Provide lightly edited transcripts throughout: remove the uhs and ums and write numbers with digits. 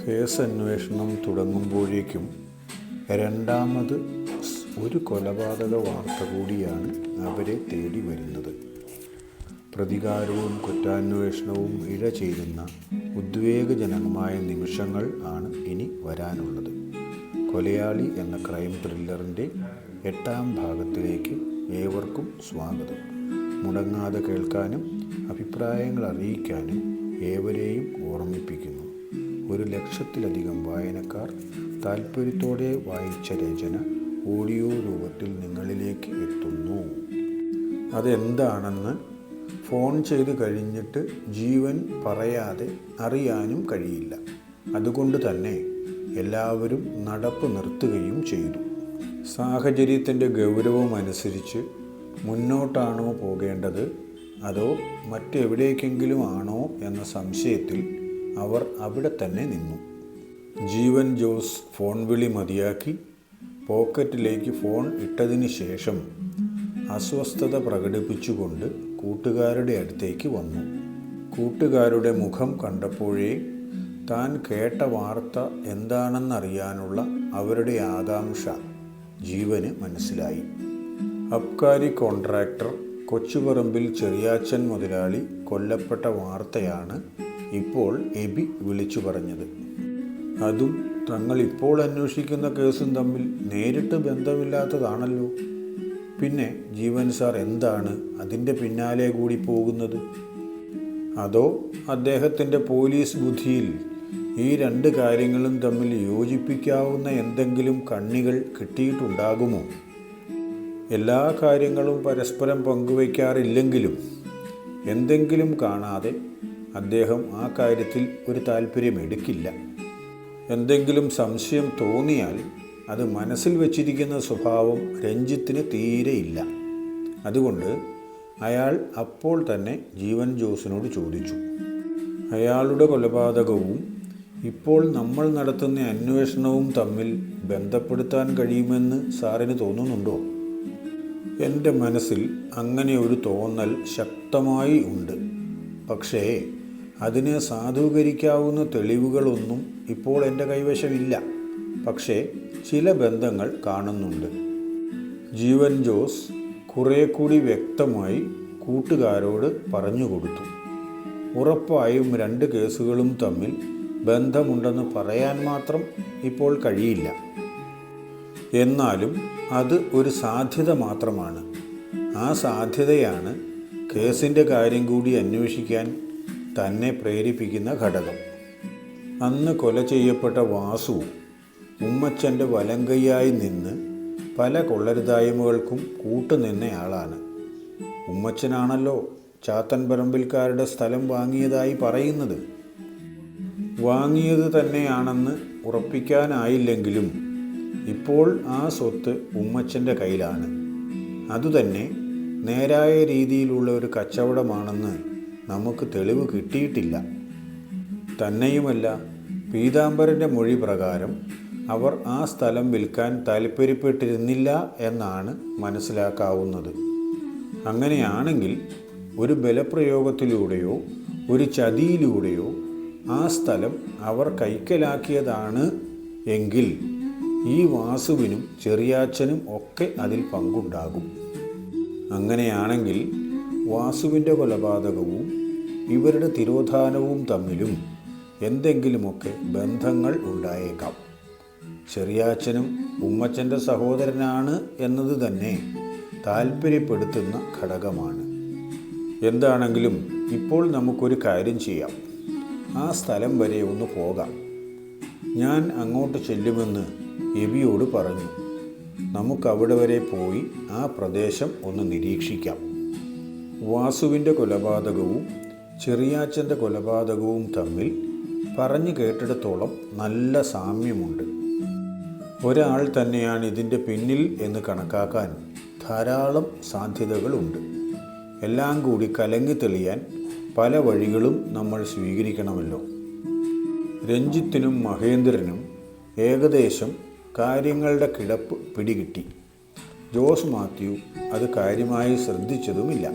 കേസന്വേഷണം തുടങ്ങുമ്പോഴേക്കും രണ്ടാമത് ഒരു കൊലപാതക വാർത്ത കൂടിയാണ് അവരെ തേടി വരുന്നത്. പ്രതികാരവും കുറ്റാന്വേഷണവും ഇഴചേരുന്ന ഉദ്വേഗജനകമായ നിമിഷങ്ങൾ ആണ് ഇനി വരാനുള്ളത്. കൊലയാളി എന്ന ക്രൈം ത്രില്ലറിൻ്റെ 8ാം ഭാഗത്തിലേക്ക് ഏവർക്കും സ്വാഗതം. മുടങ്ങാതെ കേൾക്കാനും അഭിപ്രായങ്ങൾ അറിയിക്കാനും ഏവരെയും ഓർമ്മിപ്പിക്കുന്നു. 1,00,000-ലധികം വായനക്കാർ താൽപ്പര്യത്തോടെ വായിച്ച രചന ഓഡിയോ രൂപത്തിൽ നിങ്ങളിലേക്ക് എത്തുന്നു. അതെന്താണെന്ന് ഫോൺ ചെയ്ത് കഴിഞ്ഞിട്ട് ജീവൻ പറയാതെ അറിയാനും കഴിയില്ല. അതുകൊണ്ട് തന്നെ എല്ലാവരും നടപ്പ് നിർത്തുകയും ചെയ്തു. സാഹചര്യത്തിൻ്റെ ഗൗരവമനുസരിച്ച് മുന്നോട്ടാണോ പോകേണ്ടത് അതോ മറ്റെവിടേക്കെങ്കിലും ആണോ എന്ന സംശയത്തിൽ അവർ അവിടെ തന്നെ നിന്നു. ജീവൻ ജോസ് ഫോൺ വിളി മതിയാക്കി പോക്കറ്റിലേക്ക് ഫോൺ ഇട്ടതിന് ശേഷം അസ്വസ്ഥത പ്രകടിപ്പിച്ചുകൊണ്ട് കൂട്ടുകാരുടെ അടുത്തേക്ക് വന്നു. കൂട്ടുകാരുടെ മുഖം കണ്ടപ്പോഴേ താൻ കേട്ട വാർത്ത എന്താണെന്നറിയാനുള്ള അവരുടെ ആകാംക്ഷ ജീവന് മനസ്സിലായി. അബ്കാരി കോൺട്രാക്ടർ കൊച്ചുപറമ്പിൽ ചെറിയാച്ചൻ മുതലാളി കൊല്ലപ്പെട്ട വാർത്തയാണ് ഇപ്പോൾ എബി വിളിച്ചു പറഞ്ഞത്. അതും തങ്ങൾ ഇപ്പോൾ അന്വേഷിക്കുന്ന കേസും തമ്മിൽ നേരിട്ട് ബന്ധമില്ലാത്തതാണല്ലോ. പിന്നെ ജീവൻ സാർ എന്താണ് അതിൻ്റെ പിന്നാലെ കൂടി പോകുന്നത്? അതോ അദ്ദേഹത്തിൻ്റെ പോലീസ് ബുദ്ധിയിൽ ഈ രണ്ട് കാര്യങ്ങളും തമ്മിൽ യോജിപ്പിക്കാവുന്ന എന്തെങ്കിലും കണ്ണികൾ കിട്ടിയിട്ടുണ്ടാകുമോ? എല്ലാ കാര്യങ്ങളും പരസ്പരം പങ്കുവയ്ക്കാറില്ലെങ്കിലും എന്തെങ്കിലും കാണാതെ അദ്ദേഹം ആ കാര്യത്തിൽ ഒരു താല്പര്യമെടുക്കില്ല. എന്തെങ്കിലും സംശയം തോന്നിയാൽ അത് മനസ്സിൽ വച്ചിരിക്കുന്ന സ്വഭാവം രഞ്ജിത്തിന് തീരെയില്ല. അതുകൊണ്ട് അയാൾ അപ്പോൾ തന്നെ ജീവൻ ജോസിനോട് ചോദിച്ചു, അയാളുടെ കൊലപാതകവും ഇപ്പോൾ നമ്മൾ നടത്തുന്ന അന്വേഷണവും തമ്മിൽ ബന്ധപ്പെടുത്താൻ കഴിയുമെന്ന് സാറിന് തോന്നുന്നുണ്ടോ? എൻ്റെ മനസ്സിൽ അങ്ങനെ ഒരു തോന്നൽ ശക്തമായി ഉണ്ട്. പക്ഷേ അതിനെ സാധൂകരിക്കാവുന്ന തെളിവുകളൊന്നും ഇപ്പോൾ എൻ്റെ കൈവശമില്ല. പക്ഷേ ചില ബന്ധങ്ങൾ കാണുന്നുണ്ട്. ജീവൻ ജോസ് കുറേ കൂടി വ്യക്തമായി കൂട്ടുകാരോട് പറഞ്ഞു കൊടുത്തു. ഉറപ്പായും 2 കേസുകളും തമ്മിൽ ബന്ധമുണ്ടെന്ന് പറയാൻ മാത്രം ഇപ്പോൾ കഴിയില്ല. എന്നാലും അത് ഒരു സാധ്യത മാത്രമാണ്. ആ സാധ്യതയാണ് കേസിൻ്റെ കാര്യം കൂടി അന്വേഷിക്കാൻ തന്നെ പ്രേരിപ്പിക്കുന്ന ഘടകം. അന്ന് കൊല ചെയ്യപ്പെട്ട വാസു ഉമ്മച്ചൻ്റെ വലങ്കയ്യായി നിന്ന് പല കൊള്ളരുതായ്മകൾക്കും കൂട്ടുനിന്നയാളാണ്. ഉമ്മച്ചനാണല്ലോ ചാത്തൻപറമ്പിൽക്കാരുടെ സ്ഥലം വാങ്ങിയതായി പറയുന്നത്. വാങ്ങിയത് തന്നെയാണെന്ന് ഉറപ്പിക്കാനായില്ലെങ്കിലും ഇപ്പോൾ ആ സ്വത്ത് ഉമ്മച്ചൻ്റെ കയ്യിലാണ്. അതുതന്നെ നേരായ രീതിയിലുള്ള ഒരു കച്ചവടമാണെന്ന് നമുക്ക് തെളിവ് കിട്ടിയിട്ടില്ല. തന്നെയുമല്ല, പീതാംബരൻ്റെ മൊഴി പ്രകാരം അവർ ആ സ്ഥലം വിൽക്കാൻ താൽപ്പര്യപ്പെട്ടിരുന്നില്ല എന്നാണ് മനസ്സിലാക്കാവുന്നത്. അങ്ങനെയാണെങ്കിൽ ഒരു ബലപ്രയോഗത്തിലൂടെയോ ഒരു ചതിയിലൂടെയോ ആ സ്ഥലം അവർ കൈക്കലാക്കിയതാണ് എങ്കിൽ ഈ വാസുവിനും ചെറിയാച്ചനും ഒക്കെ അതിൽ പങ്കുണ്ടാകും. അങ്ങനെയാണെങ്കിൽ വാസുവിൻ്റെ കൊലപാതകവും ഇവരുടെ തിരോധാനവും തമ്മിലും എന്തെങ്കിലുമൊക്കെ ബന്ധങ്ങൾ ഉണ്ടായേക്കാം. ചെറിയാച്ചനും ഉമ്മച്ചൻ്റെ സഹോദരനാണ് എന്നത് തന്നെ താൽപ്പര്യപ്പെടുത്തുന്ന ഘടകമാണ്. എന്താണെങ്കിലും ഇപ്പോൾ നമുക്കൊരു കാര്യം ചെയ്യാം. ആ സ്ഥലം വരെ ഒന്ന് പോകാം. ഞാൻ അങ്ങോട്ട് ചെല്ലുമെന്ന് എബിയോട് പറഞ്ഞു. നമുക്കവിടെ വരെ പോയി ആ പ്രദേശം ഒന്ന് നിരീക്ഷിക്കാം. വാസുവിൻ്റെ കൊലപാതകവും ചെറിയാച്ചൻ്റെ കൊലപാതകവും തമ്മിൽ പറഞ്ഞു കേട്ടിടത്തോളം നല്ല സാമ്യമുണ്ട്. ഒരാൾ തന്നെയാണ് ഇതിൻ്റെ പിന്നിൽ എന്ന് കണക്കാക്കാൻ ധാരാളം സാധ്യതകളുണ്ട്. എല്ലാം കൂടി കലങ്ങി തെളിയാൻ പല വഴികളും നമ്മൾ സ്വീകരിക്കണമല്ലോ. രഞ്ജിത്തിനും മഹേന്ദ്രനും ഏകദേശം കാര്യങ്ങളുടെ കിടപ്പ് പിടികിട്ടി. ജോസ് മാത്യു അത് കാര്യമായി ശ്രദ്ധിച്ചതുമില്ല.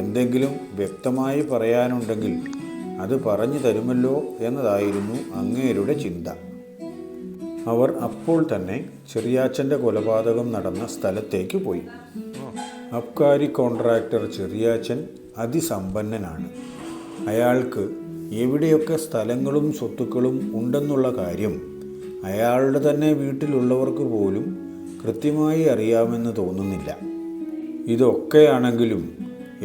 എന്തെങ്കിലും വ്യക്തമായി പറയാനുണ്ടെങ്കിൽ അത് പറഞ്ഞു തരുമല്ലോ എന്നതായിരുന്നു അങ്ങേരുടെ ചിന്ത. അവർ അപ്പോൾ തന്നെ ചെറിയാച്ചൻ്റെ കൊലപാതകം നടന്ന സ്ഥലത്തേക്ക് പോയി. അബ്കാരി കോൺട്രാക്ടർ ചെറിയാച്ചൻ അതിസമ്പന്നനാണ്. അയാൾക്ക് എവിടെയൊക്കെ സ്ഥലങ്ങളും സ്വത്തുക്കളും ഉണ്ടെന്നുള്ള കാര്യം അയാളുടെ തന്നെ വീട്ടിലുള്ളവർക്ക് പോലും കൃത്യമായി അറിയാമെന്ന് തോന്നുന്നില്ല. ഇതൊക്കെയാണെങ്കിലും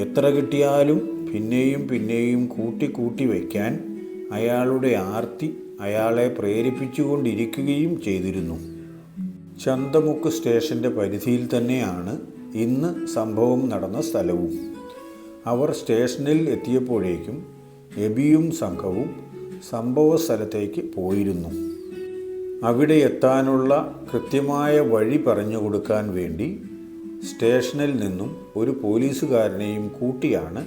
എത്ര കിട്ടിയാലും പിന്നെയും പിന്നെയും കൂട്ടി വയ്ക്കാൻ അയാളുടെ ആർത്തി അയാളെ പ്രേരിപ്പിച്ചുകൊണ്ടിരിക്കുകയും ചെയ്തിരുന്നു. ചന്തമുക്ക് സ്റ്റേഷൻ്റെ പരിധിയിൽ തന്നെയാണ് ഇന്ന് സംഭവം നടന്ന സ്ഥലവും. അവർ സ്റ്റേഷനിൽ എത്തിയപ്പോഴേക്കും എബിയും സംഘവും സംഭവ സ്ഥലത്തേക്ക് പോയിരുന്നു. അവിടെ എത്താനുള്ള കൃത്യമായ വഴി പറഞ്ഞു കൊടുക്കാൻ വേണ്ടി സ്റ്റേഷനിൽ നിന്നും ഒരു പോലീസുകാരനെയും കൂട്ടിയാണ്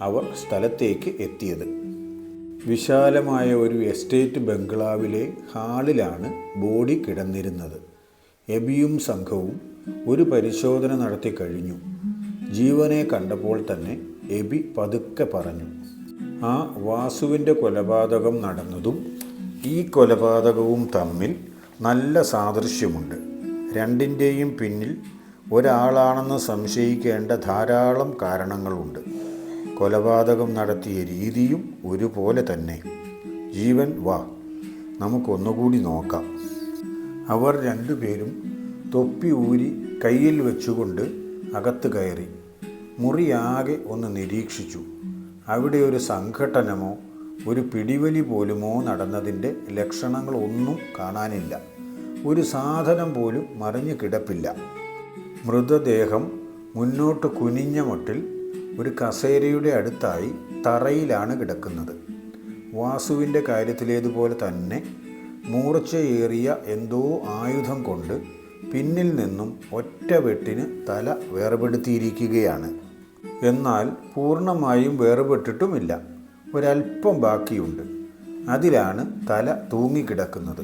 അവർ സ്ഥലത്തേക്ക് എത്തിയത്. വിശാലമായ ഒരു എസ്റ്റേറ്റ് ബംഗ്ലാവിലെ ഹാളിലാണ് ബോഡി കിടന്നിരുന്നത്. എബിയും സംഘവും ഒരു പരിശോധന നടത്തി കഴിഞ്ഞു. ജീവനെ കണ്ടപ്പോൾ തന്നെ എബി പതുക്കെ പറഞ്ഞു, ആ വാസുവിൻ്റെ കൊലപാതകം നടന്നതും ഈ കൊലപാതകവും തമ്മിൽ നല്ല സാദൃശ്യമുണ്ട്. രണ്ടിൻ്റെയും പിന്നിൽ ഒരാളാണെന്ന് സംശയിക്കേണ്ട ധാരാളം കാരണങ്ങളുണ്ട്. കൊലപാതകം നടത്തിയ രീതിയും ഒരുപോലെ തന്നെ. ജീവൻ, വാ, നമുക്കൊന്നുകൂടി നോക്കാം. അവർ രണ്ടുപേരും തൊപ്പി ഊരി കയ്യിൽ വെച്ചുകൊണ്ട് അകത്ത് കയറി മുറിയാകെ ഒന്ന് നിരീക്ഷിച്ചു. അവിടെ ഒരു സംഘട്ടനമോ ഒരു പിടിവലി പോലുമോ നടന്നതിൻ്റെ ലക്ഷണങ്ങളൊന്നും കാണാനില്ല. ഒരു സാധനം പോലും മറിഞ്ഞു കിടപ്പില്ല. മൃതദേഹം മുന്നോട്ട് കുനിഞ്ഞ മട്ടിൽ ഒരു കസേരയുടെ അടുത്തായി തറയിലാണ് കിടക്കുന്നത്. വാസുവിൻ്റെ കാര്യത്തിലേതുപോലെ തന്നെ മൂർച്ചയേറിയ എന്തോ ആയുധം കൊണ്ട് പിന്നിൽ നിന്നും ഒറ്റ വെട്ടിന് തല വേർപെടുത്തിയിരിക്കുകയാണ്. എന്നാൽ പൂർണ്ണമായും വേർപെട്ടിട്ടുമില്ല. ഒരല്പം ബാക്കിയുണ്ട്. അതിലാണ് തല തൂങ്ങിക്കിടക്കുന്നത്.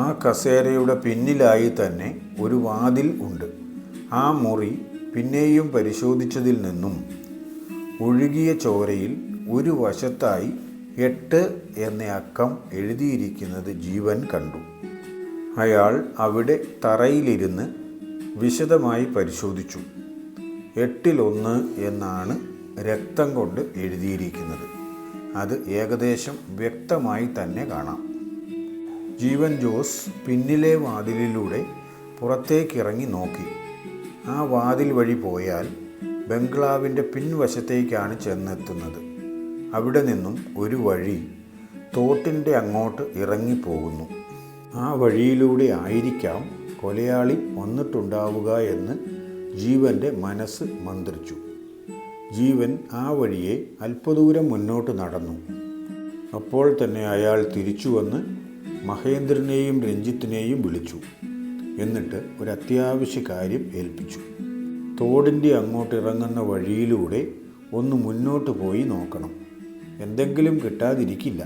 ആ കസേരയുടെ പിന്നിലായി തന്നെ ഒരു വാതിൽ ഉണ്ട്. ആ മുറി പിന്നെയും പരിശോധിച്ചതിൽ നിന്നും ഒഴുകിയ ചോരയിൽ ഒരു വശത്തായി 8 എന്ന അക്കം എഴുതിയിരിക്കുന്നത് ജീവൻ കണ്ടു. അയാൾ അവിടെ തറയിലിരുന്ന് വിശദമായി പരിശോധിച്ചു. 8-1 എന്നാണ് രക്തം കൊണ്ട് എഴുതിയിരിക്കുന്നത്. അത് ഏകദേശം വ്യക്തമായി തന്നെ കാണാം. ജീവൻ ജോസ് പിന്നിലെ വാതിലിലൂടെ പുറത്തേക്കിറങ്ങി നോക്കി. ആ വാതിൽ വഴി പോയാൽ ബംഗ്ലാവിൻ്റെ പിൻവശത്തേക്കാണ് ചെന്നെത്തുന്നത്. അവിടെ നിന്നും ഒരു വഴി തോട്ടിൻ്റെ അങ്ങോട്ട് ഇറങ്ങിപ്പോകുന്നു. ആ വഴിയിലൂടെ ആയിരിക്കാം കൊലയാളി വന്നിട്ടുണ്ടാവുക എന്ന് ജീവൻ്റെ മനസ്സ് മന്ത്രിച്ചു. ജീവൻ ആ വഴിയെ അല്പദൂരം മുന്നോട്ട് നടന്നു. അപ്പോൾ തന്നെ അയാൾ തിരിച്ചു വന്ന് മഹേന്ദ്രനെയും രഞ്ജിത്തിനെയും വിളിച്ചു. എന്നിട്ട് ഒരു അത്യാവശ്യ കാര്യം ഏൽപ്പിച്ചു. തോടിൻ്റെ അങ്ങോട്ട് ഇറങ്ങുന്ന വഴിയിലൂടെ ഒന്ന് മുന്നോട്ട് പോയി നോക്കണം. എന്തെങ്കിലും കിട്ടാതിരിക്കില്ല.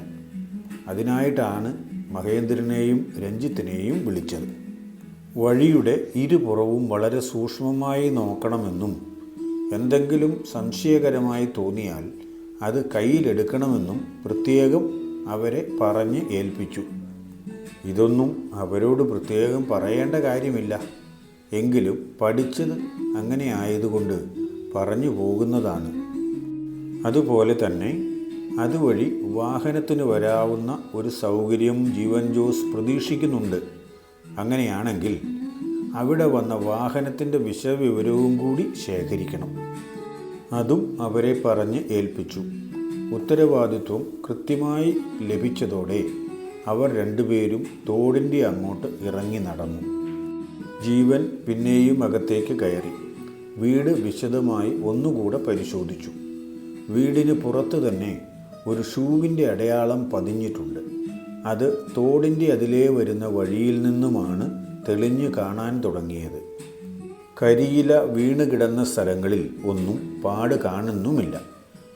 അതിനായിട്ടാണ് മഹേന്ദ്രനെയും രഞ്ജിത്തിനെയും വിളിച്ചത്. വഴിയുടെ ഇരുപുറവും വളരെ സൂക്ഷ്മമായി നോക്കണമെന്നും എന്തെങ്കിലും സംശയകരമായി തോന്നിയാൽ അത് കയ്യിലെടുക്കണമെന്നും പ്രത്യേകം അവരെ പറഞ്ഞ് ഏൽപ്പിച്ചു. ഇതൊന്നും അവരോട് പ്രത്യേകം പറയേണ്ട കാര്യമില്ല. എങ്കിലും പഠിച്ചത് അങ്ങനെ ആയതുകൊണ്ട് പറഞ്ഞു പോകുന്നതാണ്. അതുപോലെ തന്നെ അതുവഴി വാഹനത്തിന് വരാവുന്ന ഒരു സൗകര്യം ജീവൻ ജോസ് പ്രതീക്ഷിക്കുന്നുണ്ട്. അങ്ങനെയാണെങ്കിൽ അവിടെ വന്ന വാഹനത്തിൻ്റെ വിശദവിവരവും കൂടി ശേഖരിക്കണം. അതും അവരെ പറഞ്ഞ് ഏൽപ്പിച്ചു. ഉത്തരവാദിത്വം കൃത്യമായി ലഭിച്ചതോടെ അവർ രണ്ടുപേരും തോടിൻ്റെ അങ്ങോട്ട് ഇറങ്ങി നടന്നു. ജീവൻ പിന്നെയും അകത്തേക്ക് കയറി വീട് വിശദമായി ഒന്നുകൂടെ പരിശോധിച്ചു. വീടിന് പുറത്ത് തന്നെ ഒരു ഷൂവിൻ്റെ അടയാളം പതിഞ്ഞിട്ടുണ്ട്. അത് തോടിൻ്റെ അതിലേ വരുന്ന വഴിയിൽ നിന്നുമാണ് തെളിഞ്ഞു കാണാൻ തുടങ്ങിയത്. കരിയില വീണ് കിടന്ന സ്ഥലങ്ങളിൽ ഒന്നും പാട് കാണുന്നുമില്ല.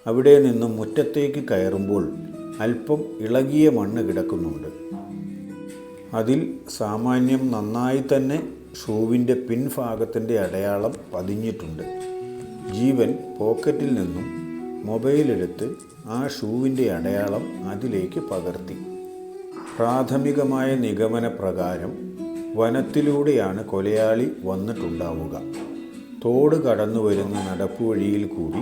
അവിടെ നിന്നും മുറ്റത്തേക്ക് കയറുമ്പോൾ അല്പം ഇളകിയ മണ്ണ് കിടക്കുന്നുണ്ട്. അതിൽ സാമാന്യം നന്നായി തന്നെ ഷൂവിൻ്റെ പിൻഭാഗത്തിൻ്റെ അടയാളം പതിഞ്ഞിട്ടുണ്ട്. ജീവൻ പോക്കറ്റിൽ നിന്നും മൊബൈലെടുത്ത് ആ ഷൂവിൻ്റെ അടയാളം അതിലേക്ക് പകർത്തി. പ്രാഥമികമായ നിഗമന പ്രകാരം വനത്തിലൂടെയാണ് കൊലയാളി വന്നിട്ടുണ്ടാവുക. തോട് കടന്നു വരുന്ന നടപ്പുവഴിയിൽ കൂടി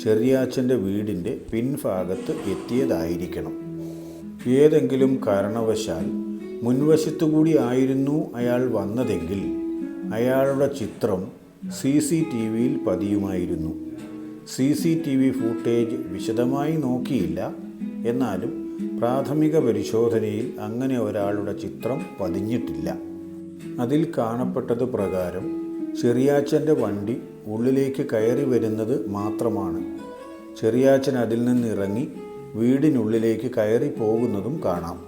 ചെറിയാച്ചൻ്റെ വീടിൻ്റെ പിൻഭാഗത്ത് എത്തിയതായിരിക്കണം. ഏതെങ്കിലും കാരണവശാൽ മുൻവശത്തുകൂടി ആയിരുന്നു അയാൾ വന്നതെങ്കിൽ അയാളുടെ ചിത്രം CCTV പതിയുമായിരുന്നു. CCTV ഫൂട്ടേജ് വിശദമായി നോക്കിയില്ല. എന്നാലും പ്രാഥമിക പരിശോധനയിൽ അങ്ങനെ ഒരാളുടെ ചിത്രം പതിഞ്ഞിട്ടില്ല. അതിൽ കാണപ്പെട്ടത് പ്രകാരം ചെറിയാച്ചൻ്റെ വണ്ടി ഉള്ളിലേക്ക് കയറി വരുന്നത് മാത്രമാണ്. ചെറിയാച്ചൻ അതിൽ നിന്നിറങ്ങി വീടിനുള്ളിലേക്ക് കയറി പോകുന്നതും കാണാം.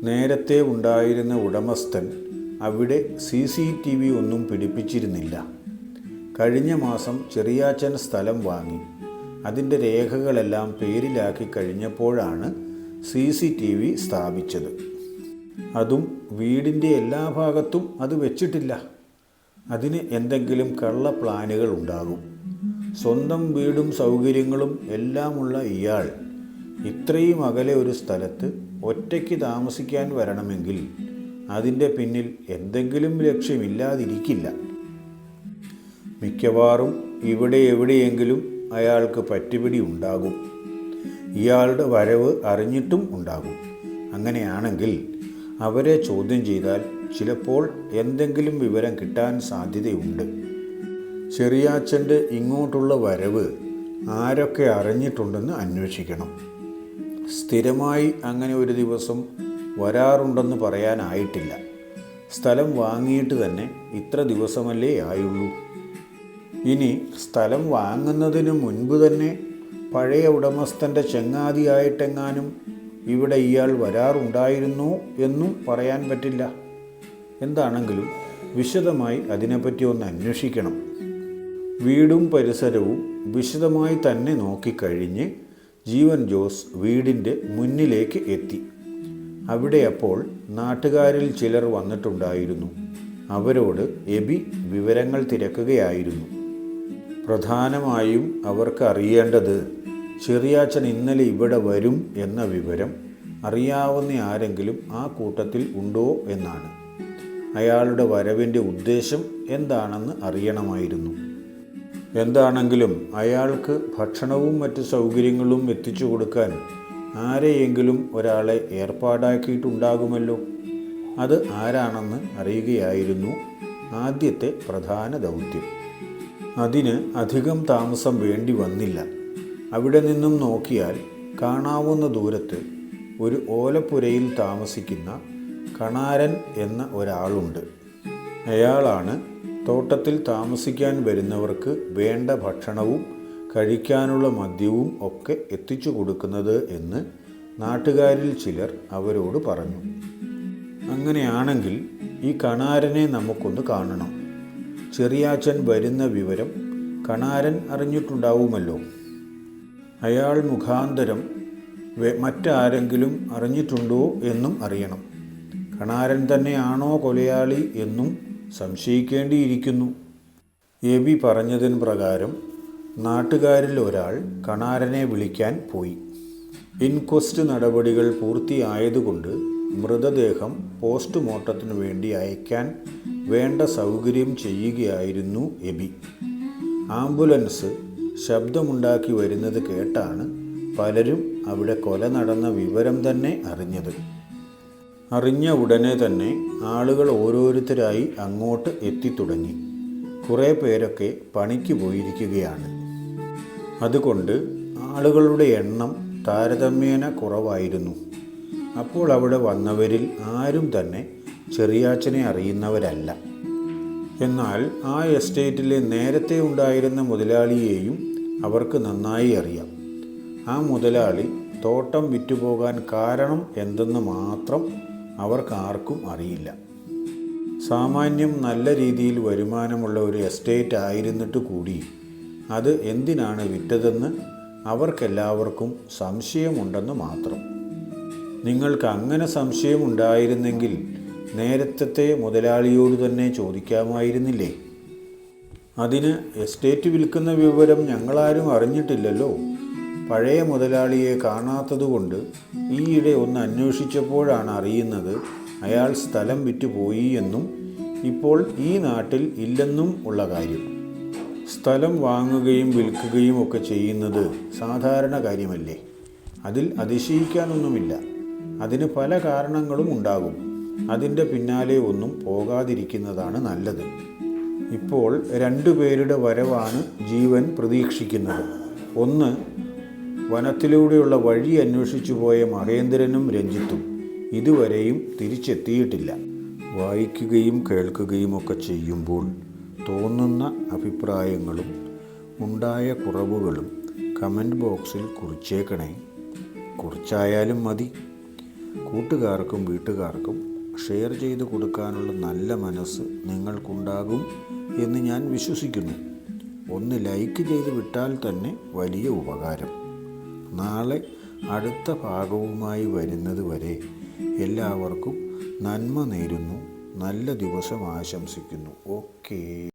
നേരത്തെ ഉണ്ടായിരുന്ന ഉടമസ്ഥൻ അവിടെ CCTV ഒന്നും പിടിപ്പിച്ചിരുന്നില്ല. കഴിഞ്ഞ മാസം ചെറിയാച്ചൻ സ്ഥലം വാങ്ങി അതിൻ്റെ രേഖകളെല്ലാം പേരിലാക്കി കഴിഞ്ഞപ്പോഴാണ് CCTV സ്ഥാപിച്ചത്. അതും വീടിൻ്റെ എല്ലാ ഭാഗത്തും അത് വെച്ചിട്ടില്ല. അതിന് എന്തെങ്കിലും കള്ള പ്ലാനുകൾ ഉണ്ടാകും. സ്വന്തം വീടും സൗകര്യങ്ങളും എല്ലാമുള്ള ഇയാൾ ഇത്രയും അകലെ ഒരു സ്ഥലത്ത് ഒറ്റയ്ക്ക് താമസിക്കാൻ വരണമെങ്കിൽ അതിൻ്റെ പിന്നിൽ എന്തെങ്കിലും ലക്ഷ്യമില്ലാതിരിക്കില്ല. മിക്കവാറും ഇവിടെ എവിടെയെങ്കിലും അയാൾക്ക് പറ്റുപിടി ഉണ്ടാകും. ഇയാളുടെ വരവ് അറിഞ്ഞിട്ടും ഉണ്ടാകും. അങ്ങനെയാണെങ്കിൽ അവരെ ചോദ്യം ചെയ്താൽ ചിലപ്പോൾ എന്തെങ്കിലും വിവരം കിട്ടാൻ സാധ്യതയുണ്ട്. ചെറിയാച്ചൻ്റെ ഇങ്ങോട്ടുള്ള വരവ് ആരൊക്കെ അറിഞ്ഞിട്ടുണ്ടെന്ന് അന്വേഷിക്കണം. സ്ഥിരമായി അങ്ങനെ ഒരു ദിവസം വരാറുണ്ടെന്ന് പറയാനായിട്ടില്ല. സ്ഥലം വാങ്ങിയിട്ട് തന്നെ ഇത്ര ദിവസമല്ലേ ആയുള്ളൂ. ഇനി സ്ഥലം വാങ്ങുന്നതിന് മുൻപ് തന്നെ പഴയ ഉടമസ്ഥൻ്റെ ചങ്ങാതിയായിട്ടെങ്ങാനും ഇവിടെ ഇയാൾ വരാറുണ്ടായിരുന്നോ എന്നും പറയാൻ പറ്റില്ല. എന്താണെങ്കിലും വിശദമായി അതിനെപ്പറ്റി ഒന്ന് അന്വേഷിക്കണം. വീടും പരിസരവും വിശദമായി തന്നെ നോക്കിക്കഴിഞ്ഞ് ജീവൻ ജോസ് വീടിൻ്റെ മുന്നിലേക്ക് എത്തി. അവിടെ അപ്പോൾ നാട്ടുകാരിൽ ചിലർ വന്നിട്ടുണ്ടായിരുന്നു. അവരോട് എബി വിവരങ്ങൾ തിരക്കുകയായിരുന്നു. പ്രധാനമായും അവർക്ക് അറിയേണ്ടത് ചെറിയാച്ചൻ ഇന്നലെ ഇവിടെ വരും എന്ന വിവരം അറിയാവുന്ന ആരെങ്കിലും ആ കൂട്ടത്തിൽ ഉണ്ടോ എന്നാണ്. അയാളുടെ വരവിൻ്റെ ഉദ്ദേശം എന്താണെന്ന് അറിയണമായിരുന്നു. എന്താണെങ്കിലും അയാൾക്ക് ഭക്ഷണവും മറ്റ് സൗകര്യങ്ങളും എത്തിച്ചു കൊടുക്കാൻ ആരെയെങ്കിലും ഒരാളെ ഏർപ്പാടാക്കിയിട്ടുണ്ടാകുമല്ലോ. അത് ആരാണെന്ന് അറിയുകയായിരുന്നു ആദ്യത്തെ പ്രധാന ദൗത്യം. അതിന് അധികം താമസം വേണ്ടി വന്നില്ല. അവിടെ നിന്നും നോക്കിയാൽ കാണാവുന്ന ദൂരത്ത് ഒരു ഓലപ്പുരയിൽ താമസിക്കുന്ന കണാരൻ എന്ന ഒരാളുണ്ട്. അയാളാണ് തോട്ടത്തിൽ താമസിക്കാൻ വരുന്നവർക്ക് വേണ്ട ഭക്ഷണവും കഴിക്കാനുള്ള മദ്യവും ഒക്കെ എത്തിച്ചു കൊടുക്കുന്നത് എന്ന് നാട്ടുകാരിൽ ചിലർ അവരോട് പറഞ്ഞു. അങ്ങനെയാണെങ്കിൽ ഈ കണാരനെ നമുക്കൊന്ന് കാണണം. ചെറിയാച്ചൻ വരുന്ന വിവരം കണാരൻ അറിഞ്ഞിട്ടുണ്ടാവുമല്ലോ. അയാൾ മുഖാന്തരം മറ്റാരെങ്കിലും അറിഞ്ഞിട്ടുണ്ടോ എന്നും അറിയണം. കണാരൻ തന്നെയാണോ കൊലയാളി എന്നും സംശയിക്കേണ്ടിയിരിക്കുന്നു. എബി പറഞ്ഞതിന് പ്രകാരം നാട്ടുകാരിൽ ഒരാൾ കണാരനെ വിളിക്കാൻ പോയി. ഇൻക്വസ്റ്റ് നടപടികൾ പൂർത്തിയായതുകൊണ്ട് മൃതദേഹം പോസ്റ്റ്മോർട്ടത്തിനു വേണ്ടി അയക്കാൻ വേണ്ട സൗകര്യം ചെയ്യുകയായിരുന്നു എബി. ആംബുലൻസ് ശബ്ദമുണ്ടാക്കി വരുന്നത് കേട്ടാണ് പലരും അവിടെ കൊല നടന്ന വിവരം തന്നെ അറിഞ്ഞത്. അറിഞ്ഞ ഉടനെ തന്നെ ആളുകൾ ഓരോരുത്തരായി അങ്ങോട്ട് എത്തിത്തുടങ്ങി. കുറേ പേരൊക്കെ പണിക്ക് പോയിരിക്കുകയാണ്. അതുകൊണ്ട് ആളുകളുടെ എണ്ണം താരതമ്യേന കുറവായിരുന്നു. അപ്പോൾ അവിടെ വന്നവരിൽ ആരും തന്നെ ചെറിയാച്ചനെ അറിയുന്നവരല്ല. എന്നാൽ ആ എസ്റ്റേറ്റിലെ നേരത്തെ ഉണ്ടായിരുന്ന മുതലാളിയെയും അവർക്ക് നന്നായി അറിയാം. ആ മുതലാളി തോട്ടം വിറ്റുപോകാൻ കാരണം എന്തെന്ന് മാത്രം അവർക്കാർക്കും അറിയില്ല. സാമാന്യം നല്ല രീതിയിൽ വരുമാനമുള്ള ഒരു എസ്റ്റേറ്റ് ആയിരുന്നിട്ട് കൂടി അത് എന്തിനാണ് വിറ്റതെന്ന് അവർക്കെല്ലാവർക്കും സംശയമുണ്ടെന്ന് മാത്രം. നിങ്ങൾക്ക് അങ്ങനെ സംശയമുണ്ടായിരുന്നെങ്കിൽ നേരത്തെ മുതലാളിയോട് തന്നെ ചോദിക്കാമായിരുന്നില്ലേ? അതിന് എസ്റ്റേറ്റ് വിൽക്കുന്ന വിവരം ഞങ്ങളാരും അറിഞ്ഞിട്ടില്ലല്ലോ പഴയ മുതലാളിയെ കാണാത്തതുകൊണ്ട് ഈയിടെ ഒന്ന് അന്വേഷിച്ചപ്പോഴാണ് അറിയുന്നത് അയാൾ സ്ഥലം വിറ്റുപോയി എന്നും ഇപ്പോൾ ഈ നാട്ടിൽ ഇല്ലെന്നും ഉള്ള കാര്യം. സ്ഥലം വാങ്ങുകയും വിൽക്കുകയും ഒക്കെ ചെയ്യുന്നത് സാധാരണ കാര്യമല്ലേ? അതിൽ അതിശയിക്കാനൊന്നുമില്ല. അതിന് പല കാരണങ്ങളും ഉണ്ടാകും. അതിൻ്റെ പിന്നാലെ ഒന്നും പോകാതിരിക്കുന്നതാണ് നല്ലത്. ഇപ്പോൾ 2 പേരുടെ വരവാണ് ജീവൻ പ്രതീക്ഷിക്കുന്നത്. ഒന്ന്, വനത്തിലൂടെയുള്ള വഴി അന്വേഷിച്ചു പോയ മഹേന്ദ്രനും രഞ്ജിത്തും ഇതുവരെയും തിരിച്ചെത്തിയിട്ടില്ല. വായിക്കുകയും കേൾക്കുകയും ഒക്കെ ചെയ്യുമ്പോൾ തോന്നുന്ന അഭിപ്രായങ്ങളും ഉണ്ടായ കുറവുകളും കമൻറ്റ് ബോക്സിൽ കുറിച്ചേക്കണേ. കുറിച്ചായാലും മതി. കൂട്ടുകാർക്കും വീട്ടുകാർക്കും ഷെയർ ചെയ്ത് കൊടുക്കാനുള്ള നല്ല മനസ്സ് നിങ്ങൾക്കുണ്ടാകും എന്ന് ഞാൻ വിശ്വസിക്കുന്നു. ഒന്ന് ലൈക്ക് ചെയ്ത് വിട്ടാൽ തന്നെ വലിയ ഉപകാരം. നാളെ അടുത്ത ഭാഗവുമായി വരുന്നത് വരെ എല്ലാവർക്കും നന്മ നേരുന്നു. നല്ല ദിവസം ആശംസിക്കുന്നു. ഓക്കേ.